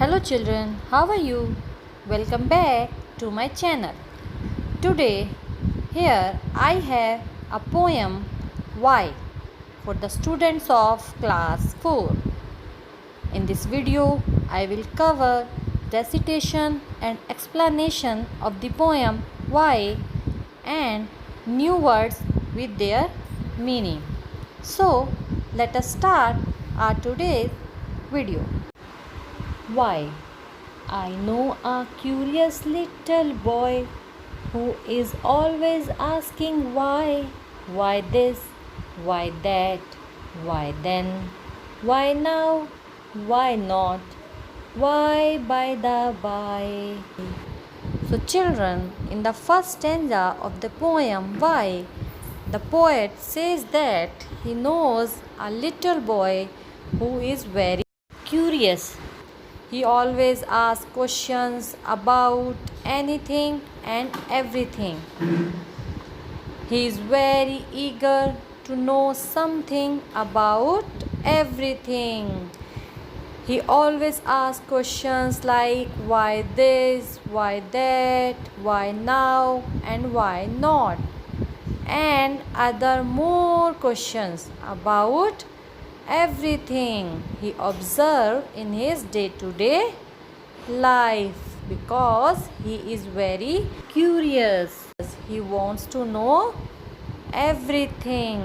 Hello children, how are you? Welcome back to my channel. Today here I have a poem Why for the students of class 4. In this video I will cover recitation and explanation of the poem Why and new words with their meaning. So let us start our today's video. Why? I know a curious little boy who is always asking why this, why that, why then, why now, why not, why by the by. So, children, in the first stanza of the poem Why, the poet says that he knows a little boy who is very curious. He always asks questions about anything and everything. He is very eager to know something about everything. He always asks questions like why this, why that, why now, and why not, and other more questions about everything he observed in his day-to-day life because he is very curious. He wants to know everything.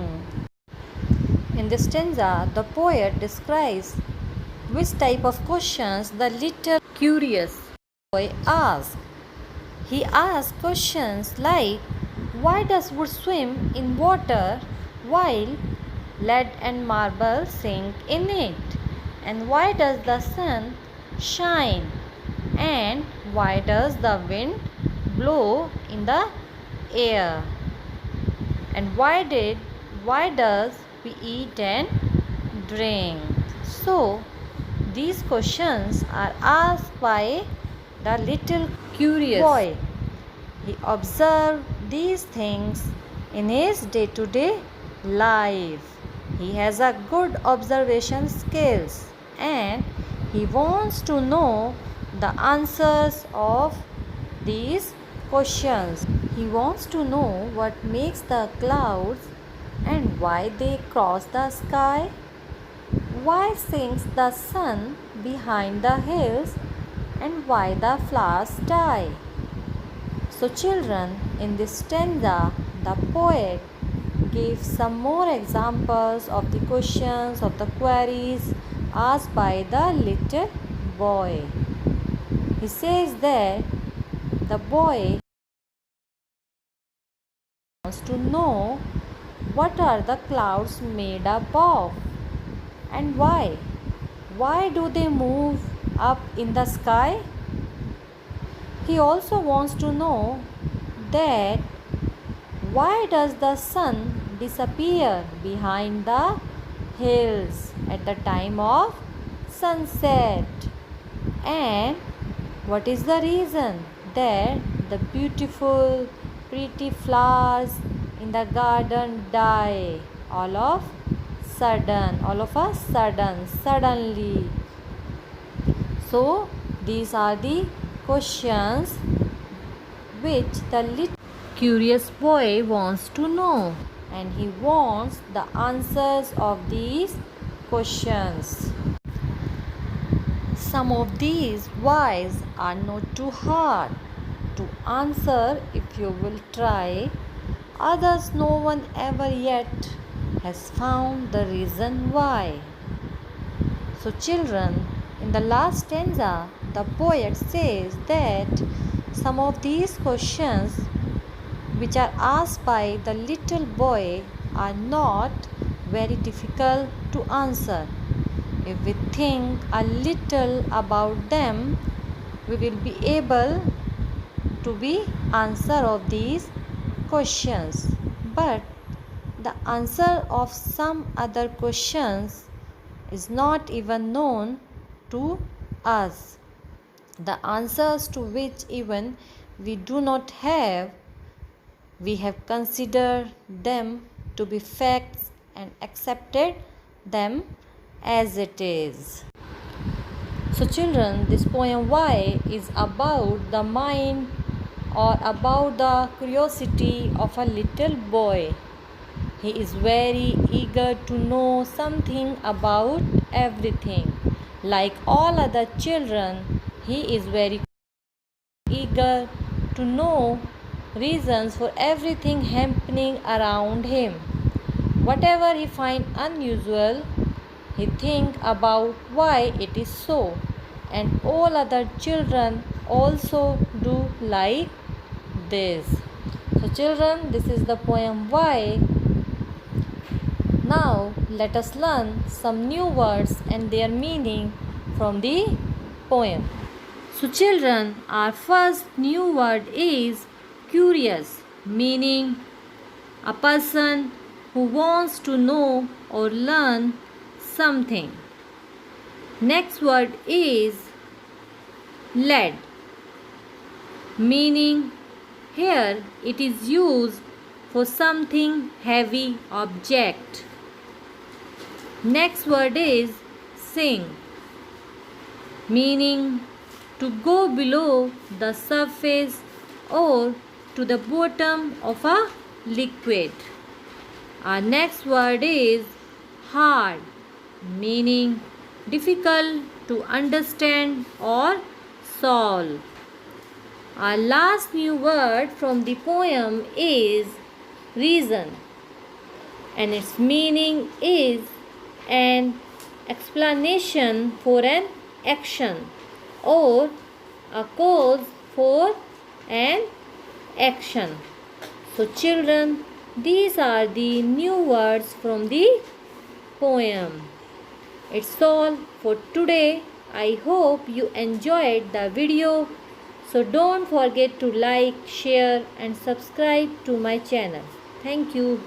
In this stanza, the poet describes which type of questions the little curious boy asks. He asks questions like why does wood swim in water while lead and marble sink in it? And why does the sun shine? And why does the wind blow in the air? And why does we eat and drink? So these questions are asked by the little curious boy. He observed these things in his day-to-day life. He has a good observation skills and he wants to know the answers of these questions. He wants to know what makes the clouds and why they cross the sky. Why sinks the sun behind the hills and why the flowers die. So children, in this stanza, the poet gives some more examples of the questions of the queries asked by the little boy. He says that the boy wants to know what are the clouds made up of and why. Why do they move up in the sky? He also wants to know that why does the sun disappear behind the hills at the time of sunset? And what is the reason that the beautiful, pretty flowers in the garden die all of a sudden, suddenly? So these are the questions which the little curious boy wants to know, and he wants the answers of these questions. Some of these whys are not too hard to answer if you will try. Others no one ever yet has found the reason why. So children, in the last stanza, the poet says that some of these questions which are asked by the little boy are not very difficult to answer. If we think a little about them, we will be able to be answer of these questions. But the answer of some other questions is not even known to us. The answers to which even we do not have, we have considered them to be facts and accepted them as it is. So, children, this poem Why is about the mind or about the curiosity of a little boy. He is very eager to know something about everything. Like all other children, he is very eager to know reasons for everything happening around him. Whatever he finds unusual, he think about why it is so. And all other children also do like this. So children, this is the poem Why. Now let us learn some new words and their meaning from the poem. So children, our first new word is curious, meaning a person who wants to know or learn something. Next word is lead, meaning here it is used for something heavy object. Next word is sink, meaning to go below the surface or to the bottom of a liquid. Our next word is hard, meaning difficult to understand or solve. Our last new word from the poem is reason, and its meaning is an explanation for an action or a cause for an action. So children, these are the new words from the poem. It's all for today. I hope you enjoyed the video. So don't forget to like, share and subscribe to my channel. Thank you.